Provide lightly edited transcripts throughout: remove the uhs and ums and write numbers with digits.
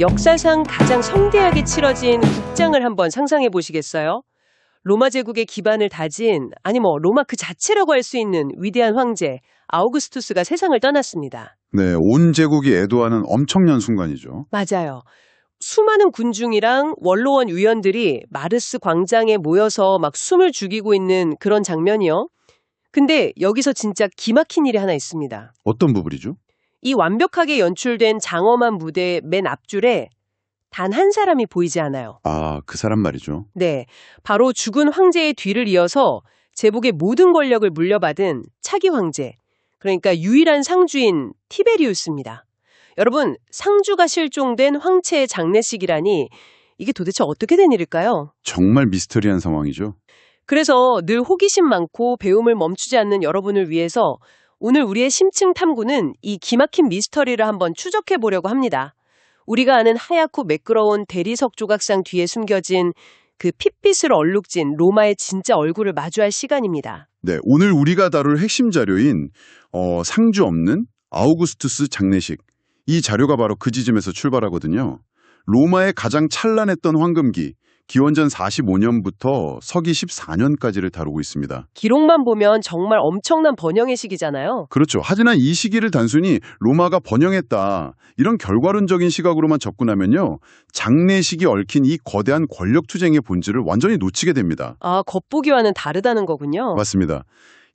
역사상 가장 성대하게 치러진 국장을 한번 상상해 보시겠어요? 로마 제국의 기반을 다진, 로마 그 자체라고 할 수 있는 위대한 황제 아우구스투스가 세상을 떠났습니다. 네, 온 제국이 애도하는 엄청난 순간이죠. 맞아요. 수많은 군중이랑 원로원 위원들이 마르스 광장에 모여서 막 숨을 죽이고 있는 그런 장면이요. 근데 여기서 진짜 기막힌 일이 하나 있습니다. 어떤 부분이죠? 이 완벽하게 연출된 장엄한 무대 맨 앞줄에 단 한 사람이 보이지 않아요. 아, 그 사람 말이죠. 네, 바로 죽은 황제의 뒤를 이어서 제국의 모든 권력을 물려받은 차기 황제, 그러니까 유일한 상주인 티베리우스입니다. 여러분, 상주가 실종된 황체의 장례식이라니 이게 도대체 어떻게 된 일일까요? 정말 미스터리한 상황이죠. 그래서 늘 호기심 많고 배움을 멈추지 않는 여러분을 위해서 오늘 우리의 심층 탐구는 이 기막힌 미스터리를 한번 추적해 보려고 합니다. 우리가 아는 하얗고 매끄러운 대리석 조각상 뒤에 숨겨진 그 핏빛으로 얼룩진 로마의 진짜 얼굴을 마주할 시간입니다. 네, 오늘 우리가 다룰 핵심 자료인 상주 없는 아우구스투스 장례식. 이 자료가 바로 그 지점에서 출발하거든요. 로마의 가장 찬란했던 황금기, 기원전 45년부터 서기 14년까지를 다루고 있습니다. 기록만 보면 정말 엄청난 번영의 시기잖아요. 그렇죠. 하지만 이 시기를 단순히 로마가 번영했다, 이런 결과론적인 시각으로만 접근하면요, 장례식이 얽힌 이 거대한 권력 투쟁의 본질을 완전히 놓치게 됩니다. 아, 겉보기와는 다르다는 거군요. 맞습니다.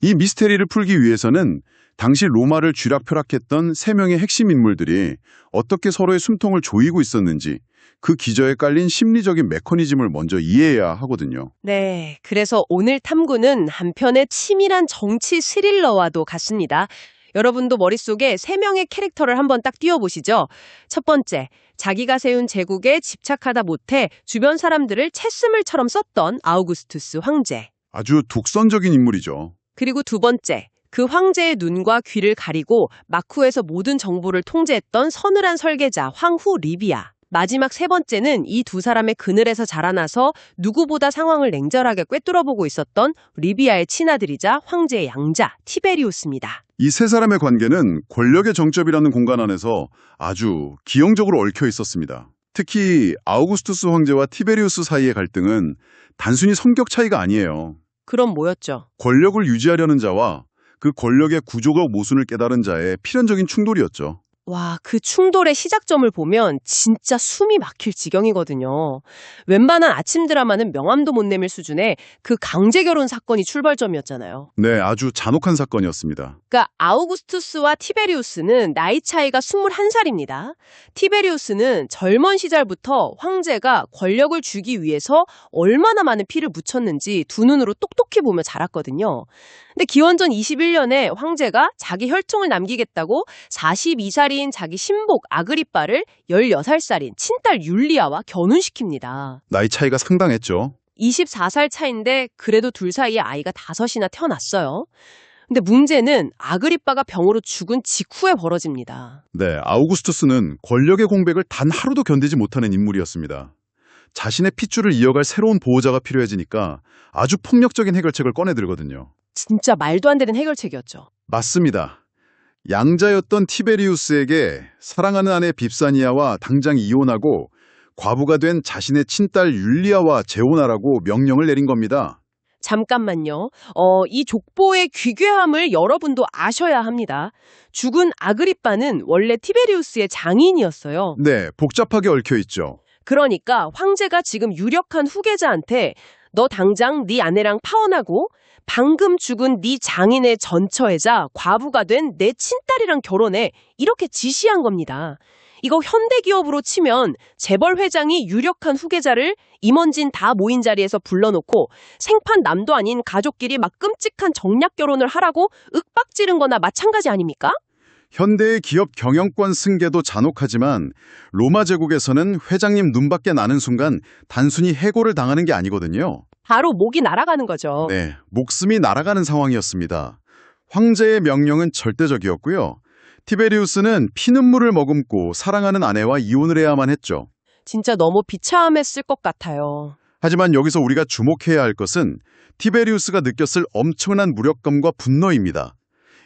이 미스테리를 풀기 위해서는 당시 로마를 쥐락펴락했던 세 명의 핵심 인물들이 어떻게 서로의 숨통을 조이고 있었는지, 그 기저에 깔린 심리적인 메커니즘을 먼저 이해해야 하거든요. 네, 그래서 오늘 탐구는 한편의 치밀한 정치 스릴러와도 같습니다. 여러분도 머릿속에 세 명의 캐릭터를 한번 딱 띄워보시죠. 첫 번째, 자기가 세운 제국에 집착하다 못해 주변 사람들을 채스물처럼 썼던 아우구스투스 황제. 아주 독선적인 인물이죠. 그리고 두 번째, 그 황제의 눈과 귀를 가리고 마쿠에서 모든 정보를 통제했던 서늘한 설계자 황후 리비아. 마지막 세 번째는 이 두 사람의 그늘에서 자라나서 누구보다 상황을 냉철하게 꿰뚫어보고 있었던 리비아의 친아들이자 황제의 양자 티베리우스입니다. 이 세 사람의 관계는 권력의 정점이라는 공간 안에서 아주 기형적으로 얽혀 있었습니다. 특히 아우구스투스 황제와 티베리우스 사이의 갈등은 단순히 성격 차이가 아니에요. 그럼 뭐였죠? 권력을 유지하려는 자와 그 권력의 구조적 모순을 깨달은 자의 필연적인 충돌이었죠. 와, 그 충돌의 시작점을 보면 진짜 숨이 막힐 지경이거든요. 웬만한 아침 드라마는 명함도 못 내밀 수준의 그 강제 결혼 사건이 출발점이었잖아요. 네, 아주 잔혹한 사건이었습니다. 그러니까 아우구스투스와 티베리우스는 나이 차이가 21살입니다. 티베리우스는 젊은 시절부터 황제가 권력을 주기 위해서 얼마나 많은 피를 묻혔는지 두 눈으로 똑똑히 보며 자랐거든요. 근데 기원전 21년에 황제가 자기 혈통을 남기겠다고 42살인 자기 신복 아그리빠를 16살인 친딸 율리아와 결혼시킵니다. 나이 차이가 상당했죠. 24살 차인데 그래도 둘 사이에 아이가 5이나 태어났어요. 근데 문제는 아그리빠가 병으로 죽은 직후에 벌어집니다. 네, 아우구스투스는 권력의 공백을 단 하루도 견디지 못하는 인물이었습니다. 자신의 핏줄을 이어갈 새로운 보호자가 필요해지니까 아주 폭력적인 해결책을 꺼내들거든요. 진짜 말도 안 되는 해결책이었죠. 맞습니다. 양자였던 티베리우스에게 사랑하는 아내 빕사니아와 당장 이혼하고 과부가 된 자신의 친딸 율리아와 재혼하라고 명령을 내린 겁니다. 잠깐만요. 이 족보의 귀괴함을 여러분도 아셔야 합니다. 죽은 아그리빠는 원래 티베리우스의 장인이었어요. 네, 복잡하게 얽혀 있죠. 그러니까 황제가 지금 유력한 후계자한테 너 당장 네 아내랑 파혼하고 방금 죽은 네 장인의 전처애자 과부가 된 내 친딸이랑 결혼해 이렇게 지시한 겁니다. 이거 현대기업으로 치면 재벌 회장이 유력한 후계자를 임원진 다 모인 자리에서 불러놓고 생판 남도 아닌 가족끼리 막 끔찍한 정략 결혼을 하라고 윽박지른 거나 마찬가지 아닙니까? 현대의 기업 경영권 승계도 잔혹하지만 로마 제국에서는 회장님 눈밖에 나는 순간 단순히 해고를 당하는 게 아니거든요. 바로 목이 날아가는 거죠. 네, 목숨이 날아가는 상황이었습니다. 황제의 명령은 절대적이었고요. 티베리우스는 피눈물을 머금고 사랑하는 아내와 이혼을 해야만 했죠. 진짜 너무 비참했을 것 같아요. 하지만 여기서 우리가 주목해야 할 것은 티베리우스가 느꼈을 엄청난 무력감과 분노입니다.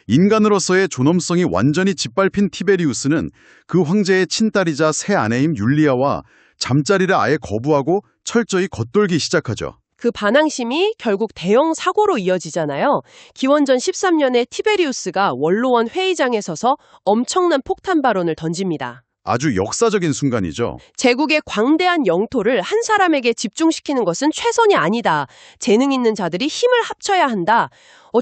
인간으로서의 존엄성이 완전히 짓밟힌 티베리우스는 그 황제의 친딸이자 새 아내인 율리아와 잠자리를 아예 거부하고 철저히 겉돌기 시작하죠. 그 반항심이 결국 대형 사고로 이어지잖아요. 기원전 13년에 티베리우스가 원로원 회의장에 서서 엄청난 폭탄 발언을 던집니다. 아주 역사적인 순간이죠. 제국의 광대한 영토를 한 사람에게 집중시키는 것은 최선이 아니다. 재능 있는 자들이 힘을 합쳐야 한다.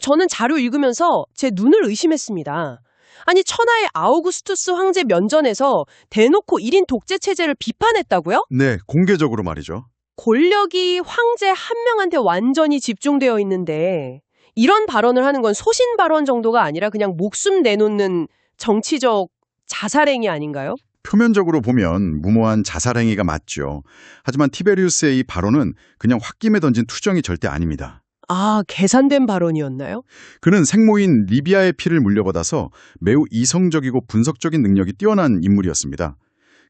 저는 자료 읽으면서 제 눈을 의심했습니다. 아니, 천하의 아우구스투스 황제 면전에서 대놓고 1인 독재 체제를 비판했다고요? 네, 공개적으로 말이죠. 권력이 황제 한 명한테 완전히 집중되어 있는데 이런 발언을 하는 건 소신 발언 정도가 아니라 그냥 목숨 내놓는 정치적 자살행위 아닌가요? 표면적으로 보면 무모한 자살행위가 맞죠. 하지만 티베리우스의 이 발언은 그냥 홧김에 던진 투정이 절대 아닙니다. 아, 계산된 발언이었나요? 그는 생모인 리비아의 피를 물려받아서 매우 이성적이고 분석적인 능력이 뛰어난 인물이었습니다.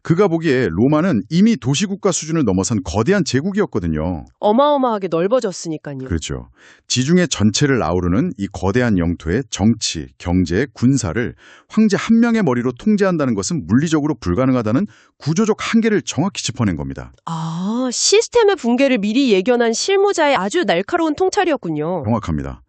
그가 보기에 로마는 이미 도시국가 수준을 넘어선 거대한 제국이었거든요. 어마어마하게 넓어졌으니까요. 그렇죠. 지중해 전체를 아우르는 이 거대한 영토의 정치, 경제, 군사를 황제 한 명의 머리로 통제한다는 것은 물리적으로 불가능하다는 구조적 한계를 정확히 짚어낸 겁니다. 아, 시스템의 붕괴를 미리 예견한 실무자의 아주 날카로운 통찰이었군요. 정확합니다.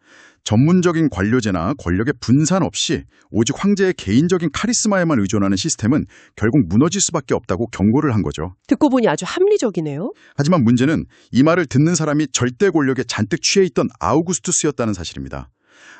전문적인 관료제나 권력의 분산 없이 오직 황제의 개인적인 카리스마에만 의존하는 시스템은 결국 무너질 수밖에 없다고 경고를 한 거죠. 듣고 보니 아주 합리적이네요. 하지만 문제는 이 말을 듣는 사람이 절대 권력에 잔뜩 취해 있던 아우구스투스였다는 사실입니다.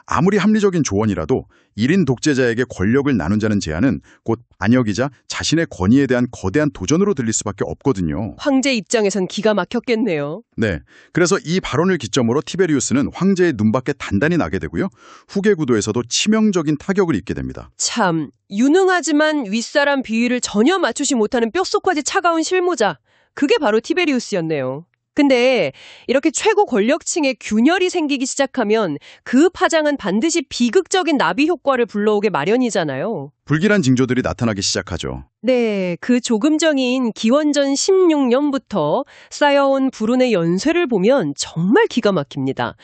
아무리 합리적인 조언이라도 1인 독재자에게 권력을 나눈 자는 제안은 곧 반역이자 자신의 권위에 대한 거대한 도전으로 들릴 수밖에 없거든요. 황제 입장에선 기가 막혔겠네요. 네, 그래서 이 발언을 기점으로 티베리우스는 황제의 눈밖에 단단히 나게 되고요. 후계 구도에서도 치명적인 타격을 입게 됩니다. 참, 유능하지만 윗사람 비위를 전혀 맞추지 못하는 뼛속까지 차가운 실무자. 그게 바로 티베리우스였네요. 근데 이렇게 최고 권력층에 균열이 생기기 시작하면 그 파장은 반드시 비극적인 나비 효과를 불러오게 마련이잖아요. 불길한 징조들이 나타나기 시작하죠. 네, 그 조금 전인 기원전 16년부터 쌓여온 불운의 연쇄를 보면 정말 기가 막힙니다.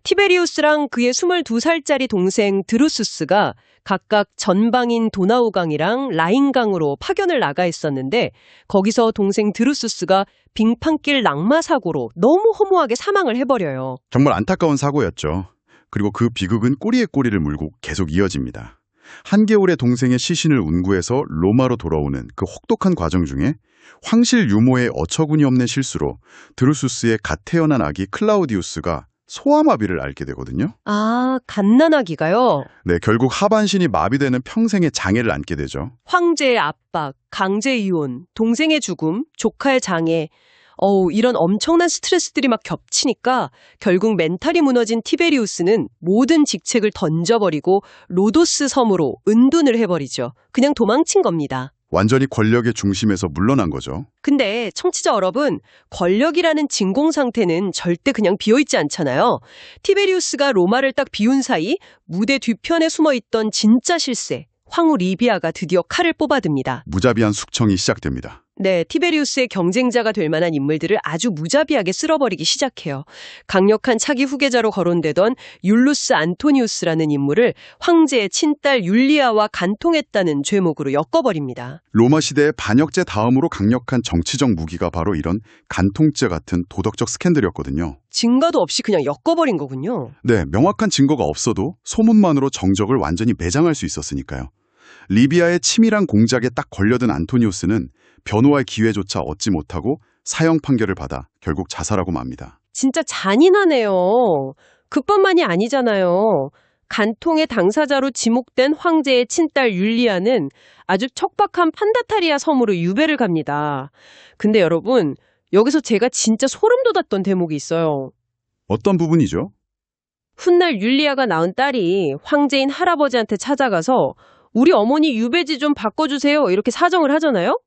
티베리우스랑 그의 22살짜리 동생 드루수스가 각각 전방인 도나우강이랑 라인강으로 파견을 나가 있었는데 거기서 동생 드루수스가 빙판길 낙마 사고로 너무 허무하게 사망을 해버려요. 정말 안타까운 사고였죠. 그리고 그 비극은 꼬리에 꼬리를 물고 계속 이어집니다. 한겨울에 동생의 시신을 운구해서 로마로 돌아오는 그 혹독한 과정 중에 황실 유모의 어처구니 없는 실수로 드루수스의 갓 태어난 아기 클라우디우스가 소아마비를 앓게 되거든요. 아, 갓난아기가요? 네, 결국 하반신이 마비되는 평생의 장애를 안게 되죠. 황제의 압박, 강제 이혼, 동생의 죽음, 조카의 장애. 이런 엄청난 스트레스들이 막 겹치니까 결국 멘탈이 무너진 티베리우스는 모든 직책을 던져버리고 로도스 섬으로 은둔을 해버리죠. 그냥 도망친 겁니다. 완전히 권력의 중심에서 물러난 거죠. 근데 청취자 여러분, 권력이라는 진공 상태는 절대 그냥 비어있지 않잖아요. 티베리우스가 로마를 딱 비운 사이 무대 뒤편에 숨어있던 진짜 실세, 황후 리비아가 드디어 칼을 뽑아듭니다. 무자비한 숙청이 시작됩니다. 네, 티베리우스의 경쟁자가 될 만한 인물들을 아주 무자비하게 쓸어버리기 시작해요. 강력한 차기 후계자로 거론되던 율루스 안토니우스라는 인물을 황제의 친딸 율리아와 간통했다는 죄목으로 엮어버립니다. 로마 시대의 반역죄 다음으로 강력한 정치적 무기가 바로 이런 간통죄 같은 도덕적 스캔들이었거든요. 증거도 없이 그냥 엮어버린 거군요. 네, 명확한 증거가 없어도 소문만으로 정적을 완전히 매장할 수 있었으니까요. 리비아의 치밀한 공작에 딱 걸려든 안토니우스는 변호할 기회조차 얻지 못하고 사형 판결을 받아 결국 자살하고 맙니다. 진짜 잔인하네요. 그뿐만이 아니잖아요. 간통의 당사자로 지목된 황제의 친딸 율리아는 아주 척박한 판다타리아 섬으로 유배를 갑니다. 근데 여러분, 여기서 제가 진짜 소름 돋았던 대목이 있어요. 어떤 부분이죠? 훗날 율리아가 낳은 딸이 황제인 할아버지한테 찾아가서 우리 어머니 유배지 좀 바꿔주세요 이렇게 사정을 하잖아요?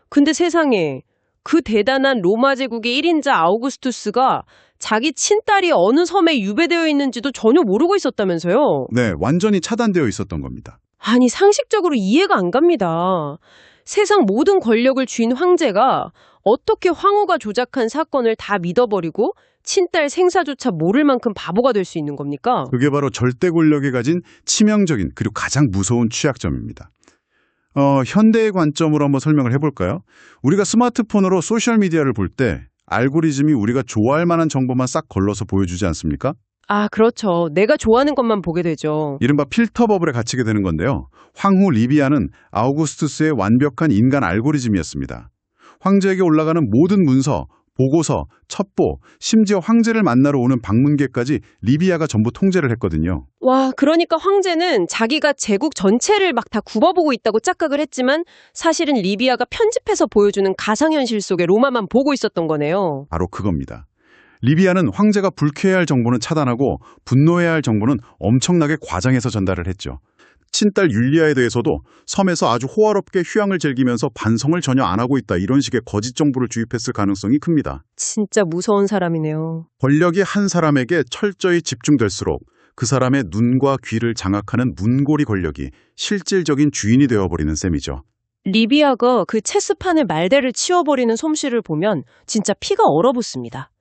근데 세상에 그 대단한 로마 제국의 1인자 아우구스투스가 자기 친딸이 어느 섬에 유배되어 있는지도 전혀 모르고 있었다면서요? 네, 완전히 차단되어 있었던 겁니다. 아니, 상식적으로 이해가 안 갑니다. 세상 모든 권력을 쥔 황제가 어떻게 황후가 조작한 사건을 다 믿어버리고 친딸 생사조차 모를 만큼 바보가 될 수 있는 겁니까? 그게 바로 절대 권력이 가진 치명적인 그리고 가장 무서운 취약점입니다. 현대의 관점으로 한번 설명을 해볼까요? 우리가 스마트폰으로 소셜미디어를 볼 때 알고리즘이 우리가 좋아할 만한 정보만 싹 걸러서 보여주지 않습니까? 아, 그렇죠. 내가 좋아하는 것만 보게 되죠. 이른바 필터 버블에 갇히게 되는 건데요. 황후 리비아는 아우구스투스의 완벽한 인간 알고리즘이었습니다. 황제에게 올라가는 모든 문서, 보고서, 첩보, 심지어 황제를 만나러 오는 방문객까지 리비아가 전부 통제를 했거든요. 와, 그러니까 황제는 자기가 제국 전체를 막 다 굽어보고 있다고 착각을 했지만 사실은 리비아가 편집해서 보여주는 가상현실 속의 로마만 보고 있었던 거네요. 바로 그겁니다. 리비아는 황제가 불쾌해할 정보는 차단하고 분노해야 할 정보는 엄청나게 과장해서 전달을 했죠. 친딸 율리아에 대해서도 섬에서 아주 호화롭게 휴양을 즐기면서 반성을 전혀 안 하고 있다 이런 식의 거짓 정보를 주입했을 가능성이 큽니다. 진짜 무서운 사람이네요. 권력이 한 사람에게 철저히 집중될수록 그 사람의 눈과 귀를 장악하는 문고리 권력이 실질적인 주인이 되어버리는 셈이죠. 리비아가 그 체스판의 말대를 치워버리는 솜씨를 보면 진짜 피가 얼어붙습니다.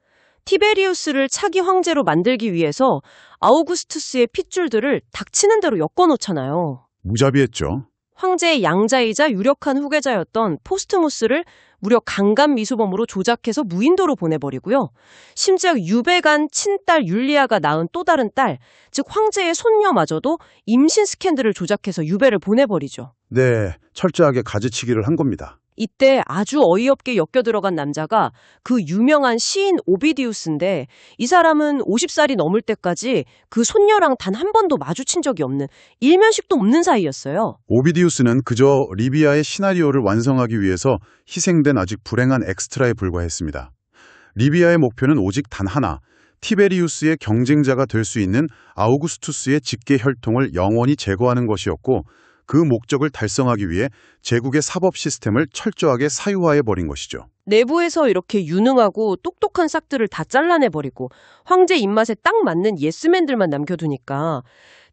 티베리우스를 차기 황제로 만들기 위해서 아우구스투스의 핏줄들을 닥치는 대로 엮어놓잖아요. 무자비했죠. 황제의 양자이자 유력한 후계자였던 포스트무스를 무려 강간 미수범으로 조작해서 무인도로 보내버리고요. 심지어 유배간 친딸 율리아가 낳은 또 다른 딸, 즉 황제의 손녀마저도 임신 스캔들을 조작해서 유배를 보내버리죠. 네, 철저하게 가지치기를 한 겁니다. 이때 아주 어이없게 엮여들어간 남자가 그 유명한 시인 오비디우스인데 이 사람은 50살이 넘을 때까지 그 손녀랑 단 한 번도 마주친 적이 없는 일면식도 없는 사이였어요. 오비디우스는 그저 리비아의 시나리오를 완성하기 위해서 희생된 아직 불행한 엑스트라에 불과했습니다. 리비아의 목표는 오직 단 하나, 티베리우스의 경쟁자가 될 수 있는 아우구스투스의 직계 혈통을 영원히 제거하는 것이었고 그 목적을 달성하기 위해 제국의 사법 시스템을 철저하게 사유화해버린 것이죠. 내부에서 이렇게 유능하고 똑똑한 싹들을 다 잘라내버리고 황제 입맛에 딱 맞는 예스맨들만 남겨두니까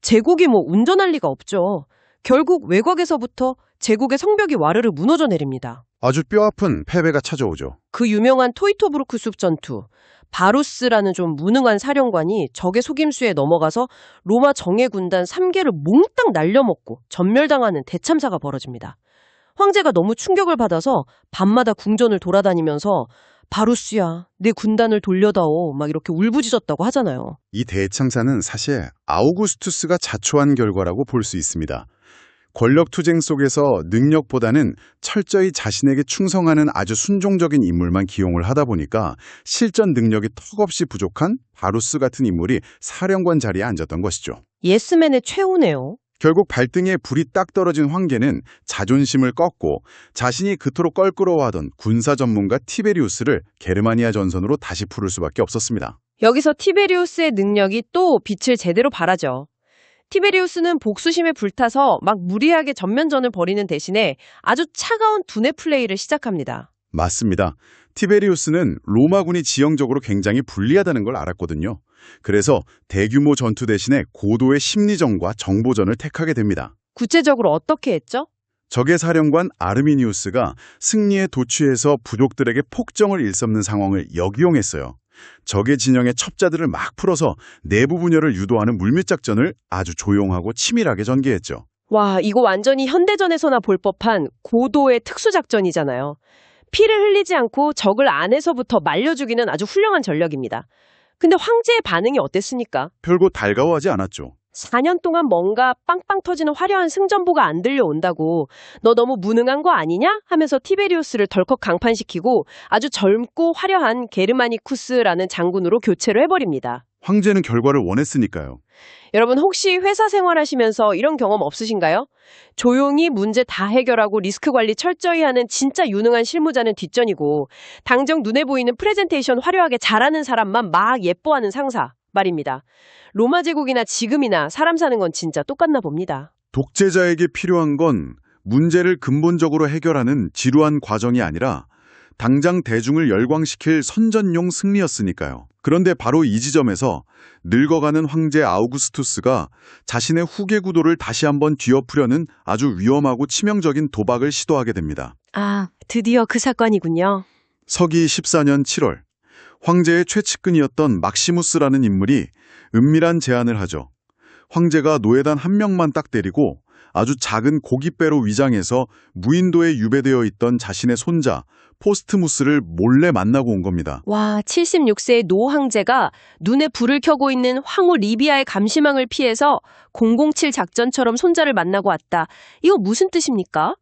제국이 뭐 운전할 리가 없죠. 결국 외곽에서부터 제국의 성벽이 와르르 무너져 내립니다. 아주 뼈아픈 패배가 찾아오죠. 그 유명한 토이토브루크 숲 전투, 바루스라는 좀 무능한 사령관이 적의 속임수에 넘어가서 로마 정예 군단 3개를 몽땅 날려먹고 전멸당하는 대참사가 벌어집니다. 황제가 너무 충격을 받아서 밤마다 궁전을 돌아다니면서 바루스야, 내 군단을 돌려다오 막 이렇게 울부짖었다고 하잖아요. 이 대참사는 사실 아우구스투스가 자초한 결과라고 볼 수 있습니다. 권력투쟁 속에서 능력보다는 철저히 자신에게 충성하는 아주 순종적인 인물만 기용을 하다 보니까 실전 능력이 턱없이 부족한 바루스 같은 인물이 사령관 자리에 앉았던 것이죠. 예스맨의 최후네요. 결국 발등에 불이 딱 떨어진 황제는 자존심을 꺾고 자신이 그토록 껄끄러워하던 군사 전문가 티베리우스를 게르마니아 전선으로 다시 부를 수밖에 없었습니다. 여기서 티베리우스의 능력이 또 빛을 제대로 발하죠. 티베리우스는 복수심에 불타서 막 무리하게 전면전을 벌이는 대신에 아주 차가운 두뇌 플레이를 시작합니다. 맞습니다. 티베리우스는 로마군이 지형적으로 굉장히 불리하다는 걸 알았거든요. 그래서 대규모 전투 대신에 고도의 심리전과 정보전을 택하게 됩니다. 구체적으로 어떻게 했죠? 적의 사령관 아르미니우스가 승리에 도취해서 부족들에게 폭정을 일삼는 상황을 역이용했어요. 적의 진영의 첩자들을 막 풀어서 내부 분열을 유도하는 물밑작전을 아주 조용하고 치밀하게 전개했죠. 와, 이거 완전히 현대전에서나 볼 법한 고도의 특수작전이잖아요. 피를 흘리지 않고 적을 안에서부터 말려 죽이는 아주 훌륭한 전략입니다. 근데 황제의 반응이 어땠습니까? 별거 달가워하지 않았죠. 4년 동안 뭔가 빵빵 터지는 화려한 승전보가 안 들려온다고 너 너무 무능한 거 아니냐? 하면서 티베리우스를 덜컥 강판시키고 아주 젊고 화려한 게르마니쿠스라는 장군으로 교체를 해버립니다. 황제는 결과를 원했으니까요. 여러분 혹시 회사 생활하시면서 이런 경험 없으신가요? 조용히 문제 다 해결하고 리스크 관리 철저히 하는 진짜 유능한 실무자는 뒷전이고 당정 눈에 보이는 프레젠테이션 화려하게 잘하는 사람만 막 예뻐하는 상사 말입니다. 로마 제국이나 지금이나 사람 사는 건 진짜 똑같나 봅니다. 독재자에게 필요한 건 문제를 근본적으로 해결하는 지루한 과정이 아니라 당장 대중을 열광시킬 선전용 승리였으니까요. 그런데 바로 이 지점에서 늙어가는 황제 아우구스투스가 자신의 후계 구도를 다시 한번 뒤엎으려는 아주 위험하고 치명적인 도박을 시도하게 됩니다. 아, 드디어 그 사건이군요. 서기 14년 7월 황제의 최측근이었던 막시무스라는 인물이 은밀한 제안을 하죠. 황제가 노예단 한 명만 딱 데리고 아주 작은 고깃배로 위장해서 무인도에 유배되어 있던 자신의 손자 포스트무스를 몰래 만나고 온 겁니다. 와, 76세의 노 황제가 눈에 불을 켜고 있는 황후 리비아의 감시망을 피해서 007 작전처럼 손자를 만나고 왔다. 이거 무슨 뜻입니까?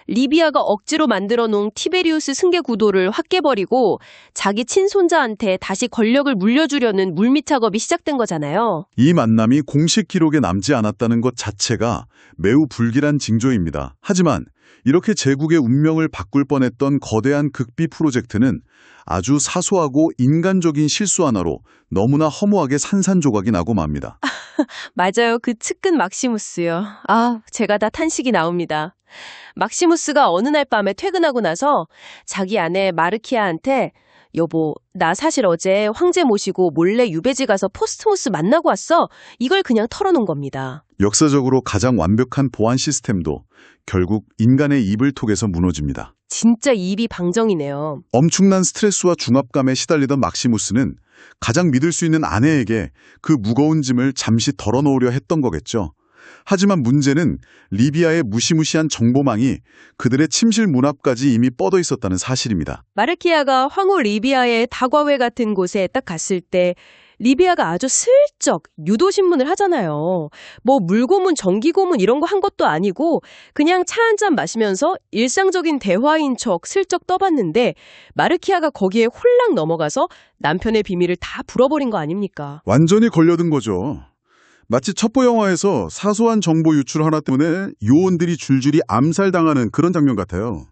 리비아가 억지로 만들어 놓은 티베리우스 승계 구도를 확 깨버리고 자기 친손자한테 다시 권력을 물려주려는 물밑 작업이 시작된 거잖아요. 이 만남이 공식 기록에 남지 않았다는 것 자체가 매우 불길한 징조입니다. 하지만 이렇게 제국의 운명을 바꿀 뻔했던 거대한 극비 프로젝트는 아주 사소하고 인간적인 실수 하나로 너무나 허무하게 산산조각이 나고 맙니다. 맞아요. 그 측근 막시무스요. 아, 제가 다 탄식이 나옵니다. 막시무스가 어느 날 밤에 퇴근하고 나서 자기 아내 마르키아한테 여보, 나 사실 어제 황제 모시고 몰래 유배지 가서 포스트무스 만나고 왔어. 이걸 그냥 털어놓은 겁니다. 역사적으로 가장 완벽한 보안 시스템도 결국 인간의 입을 통해서 무너집니다. 진짜 입이 방정이네요. 엄청난 스트레스와 중압감에 시달리던 막시무스는 가장 믿을 수 있는 아내에게 그 무거운 짐을 잠시 덜어놓으려 했던 거겠죠. 하지만 문제는 리비아의 무시무시한 정보망이 그들의 침실 문 앞까지 이미 뻗어 있었다는 사실입니다. 마르키아가 황후 리비아의 다과회 같은 곳에 딱 갔을 때 리비아가 아주 슬쩍 유도신문을 하잖아요. 뭐 물고문, 전기고문 이런 거 한 것도 아니고 그냥 차 한 잔 마시면서 일상적인 대화인 척 슬쩍 떠봤는데 마르키아가 거기에 홀랑 넘어가서 남편의 비밀을 다 불어버린 거 아닙니까? 완전히 걸려든 거죠. 마치 첩보 영화에서 사소한 정보 유출 하나 때문에 요원들이 줄줄이 암살당하는 그런 장면 같아요.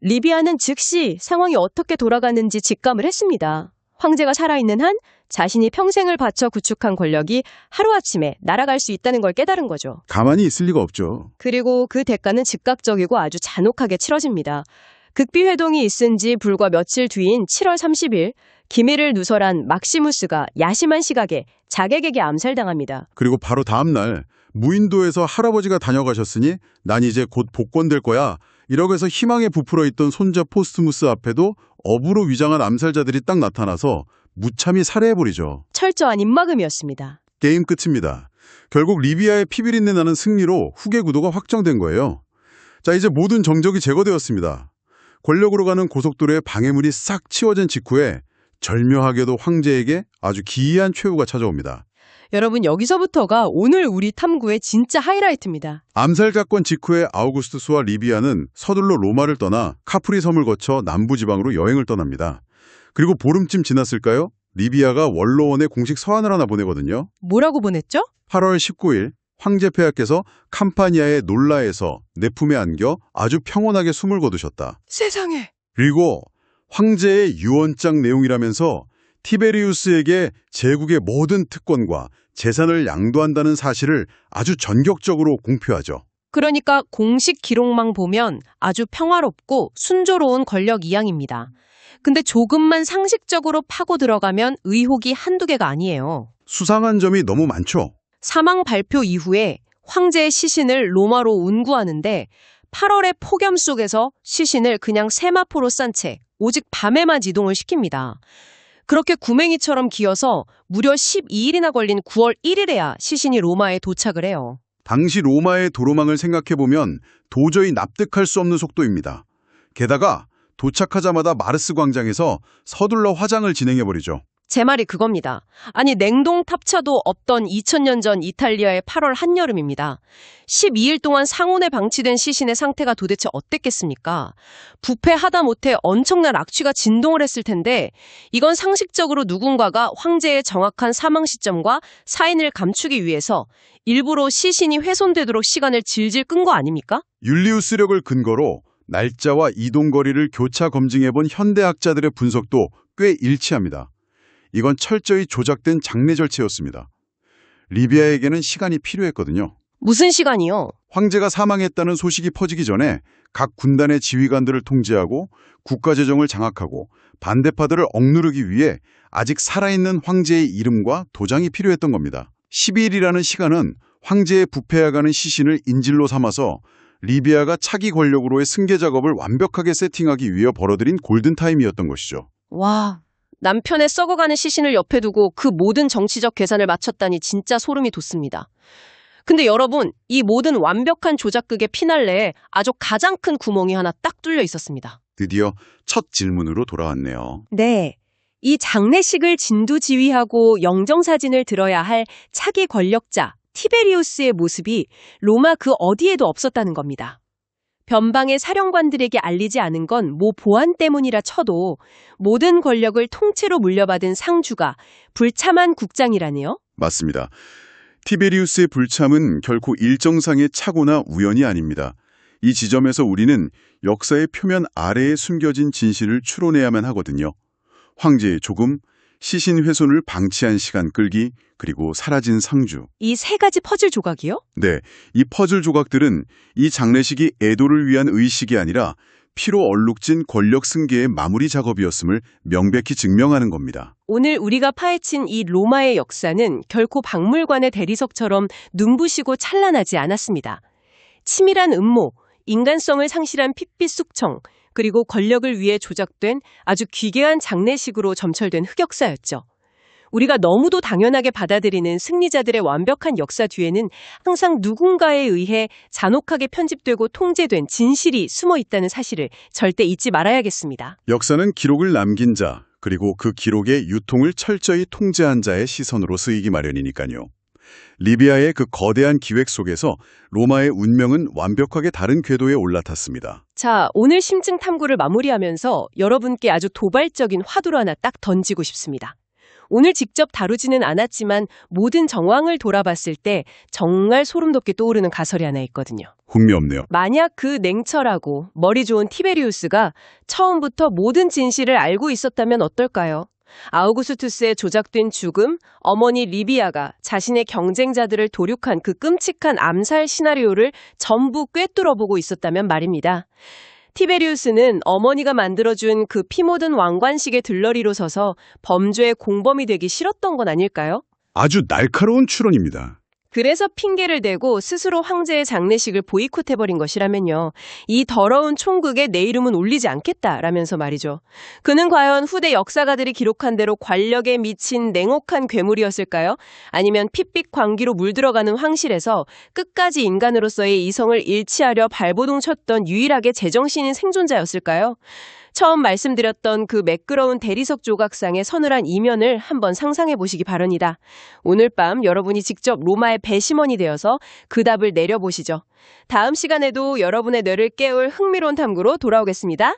리비아는 즉시 상황이 어떻게 돌아가는지 직감을 했습니다. 황제가 살아있는 한 자신이 평생을 바쳐 구축한 권력이 하루아침에 날아갈 수 있다는 걸 깨달은 거죠. 가만히 있을 리가 없죠. 그리고 그 대가는 즉각적이고 아주 잔혹하게 치러집니다. 극비회동이 있은 지 불과 며칠 뒤인 7월 30일 기밀을 누설한 막시무스가 야심한 시각에 자객에게 암살당합니다. 그리고 바로 다음 날 무인도에서 할아버지가 다녀가셨으니 난 이제 곧 복권될 거야. 이러고 해서 희망에 부풀어 있던 손자 포스트무스 앞에도 어부로 위장한 암살자들이 딱 나타나서 무참히 살해해버리죠. 철저한 입막음이었습니다. 게임 끝입니다. 결국 리비아의 피비린내 나는 승리로 후계 구도가 확정된 거예요. 자, 이제 모든 정적이 제거되었습니다. 권력으로 가는 고속도로의 방해물이 싹 치워진 직후에 절묘하게도 황제에게 아주 기이한 최후가 찾아옵니다. 여러분, 여기서부터가 오늘 우리 탐구의 진짜 하이라이트입니다. 암살 사건 직후에 아우구스투스와 리비아는 서둘러 로마를 떠나 카프리 섬을 거쳐 남부지방으로 여행을 떠납니다. 그리고 보름쯤 지났을까요? 리비아가 원로원에 공식 서한을 하나 보내거든요. 뭐라고 보냈죠? 8월 19일 황제 폐하께서 캄파니아의 놀라에서 내 품에 안겨 아주 평온하게 숨을 거두셨다. 세상에! 그리고 황제의 유언장 내용이라면서 티베리우스에게 제국의 모든 특권과 재산을 양도한다는 사실을 아주 전격적으로 공표하죠. 그러니까 공식 기록만 보면 아주 평화롭고 순조로운 권력 이양입니다. 근데 조금만 상식적으로 파고 들어가면 의혹이 한두 개가 아니에요. 수상한 점이 너무 많죠. 사망 발표 이후에 황제의 시신을 로마로 운구하는데 8월의 폭염 속에서 시신을 그냥 세마포로 싼 채 오직 밤에만 이동을 시킵니다. 그렇게 구맹이처럼 기어서 무려 12일이나 걸린 9월 1일에야 시신이 로마에 도착을 해요. 당시 로마의 도로망을 생각해보면 도저히 납득할 수 없는 속도입니다. 게다가 도착하자마자 마르스 광장에서 서둘러 화장을 진행해버리죠. 제 말이 그겁니다. 아니, 냉동탑차도 없던 2000년 전 이탈리아의 8월 한여름입니다. 12일 동안 상온에 방치된 시신의 상태가 도대체 어땠겠습니까? 부패 하다못해 엄청난 악취가 진동을 했을 텐데 이건 상식적으로 누군가가 황제의 정확한 사망 시점과 사인을 감추기 위해서 일부러 시신이 훼손되도록 시간을 질질 끈 거 아닙니까? 율리우스력을 근거로 날짜와 이동거리를 교차 검증해본 현대학자들의 분석도 꽤 일치합니다. 이건 철저히 조작된 장례 절차였습니다. 리비아에게는 시간이 필요했거든요. 무슨 시간이요? 황제가 사망했다는 소식이 퍼지기 전에 각 군단의 지휘관들을 통제하고 국가재정을 장악하고 반대파들을 억누르기 위해 아직 살아있는 황제의 이름과 도장이 필요했던 겁니다. 12일이라는 시간은 황제의 부패해가는 시신을 인질로 삼아서 리비아가 차기 권력으로의 승계 작업을 완벽하게 세팅하기 위해 벌어들인 골든타임이었던 것이죠. 와, 남편의 썩어가는 시신을 옆에 두고 그 모든 정치적 계산을 마쳤다니 진짜 소름이 돋습니다. 근데 여러분, 이 모든 완벽한 조작극의 피날레에 아주 가장 큰 구멍이 하나 딱 뚫려 있었습니다. 드디어 첫 질문으로 돌아왔네요. 네. 이 장례식을 진두지휘하고 영정사진을 들어야 할 차기 권력자 티베리우스의 모습이 로마 그 어디에도 없었다는 겁니다. 변방의 사령관들에게 알리지 않은 건 모 보안 때문이라 쳐도 모든 권력을 통째로 물려받은 상주가 불참한 국장이라네요. 맞습니다. 티베리우스의 불참은 결코 일정상의 착오나 우연이 아닙니다. 이 지점에서 우리는 역사의 표면 아래에 숨겨진 진실을 추론해야만 하거든요. 황제의 조금, 시신 훼손을 방치한 시간 끌기, 그리고 사라진 상주. 이 세 가지 퍼즐 조각이요? 네, 이 퍼즐 조각들은 이 장례식이 애도를 위한 의식이 아니라 피로 얼룩진 권력 승계의 마무리 작업이었음을 명백히 증명하는 겁니다. 오늘 우리가 파헤친 이 로마의 역사는 결코 박물관의 대리석처럼 눈부시고 찬란하지 않았습니다. 치밀한 음모, 인간성을 상실한 핏빛 숙청, 그리고 권력을 위해 조작된 아주 기괴한 장례식으로 점철된 흑역사였죠. 우리가 너무도 당연하게 받아들이는 승리자들의 완벽한 역사 뒤에는 항상 누군가에 의해 잔혹하게 편집되고 통제된 진실이 숨어 있다는 사실을 절대 잊지 말아야겠습니다. 역사는 기록을 남긴 자, 그리고 그 기록의 유통을 철저히 통제한 자의 시선으로 쓰이기 마련이니까요. 리비아의 그 거대한 기획 속에서 로마의 운명은 완벽하게 다른 궤도에 올라탔습니다. 자, 오늘 심층 탐구를 마무리하면서 여러분께 아주 도발적인 화두를 하나 딱 던지고 싶습니다. 오늘 직접 다루지는 않았지만 모든 정황을 돌아봤을 때 정말 소름 돋게 떠오르는 가설이 하나 있거든요. 흥미없네요. 만약 그 냉철하고 머리 좋은 티베리우스가 처음부터 모든 진실을 알고 있었다면 어떨까요? 아우구스투스의 조작된 죽음, 어머니 리비아가 자신의 경쟁자들을 도륙한 그 끔찍한 암살 시나리오를 전부 꿰뚫어보고 있었다면 말입니다. 티베리우스는 어머니가 만들어준 그 피 묻은 왕관식의 들러리로 서서 범죄의 공범이 되기 싫었던 건 아닐까요? 아주 날카로운 추론입니다. 그래서 핑계를 대고 스스로 황제의 장례식을 보이콧해버린 것이라면요. 이 더러운 총극에 내 이름은 올리지 않겠다라면서 말이죠. 그는 과연 후대 역사가들이 기록한 대로 권력에 미친 냉혹한 괴물이었을까요? 아니면 핏빛 광기로 물들어가는 황실에서 끝까지 인간으로서의 이성을 일치하려 발버둥 쳤던 유일하게 제정신인 생존자였을까요? 처음 말씀드렸던 그 매끄러운 대리석 조각상의 서늘한 이면을 한번 상상해 보시기 바랍니다. 오늘 밤 여러분이 직접 로마의 배심원이 되어서 그 답을 내려보시죠. 다음 시간에도 여러분의 뇌를 깨울 흥미로운 탐구로 돌아오겠습니다.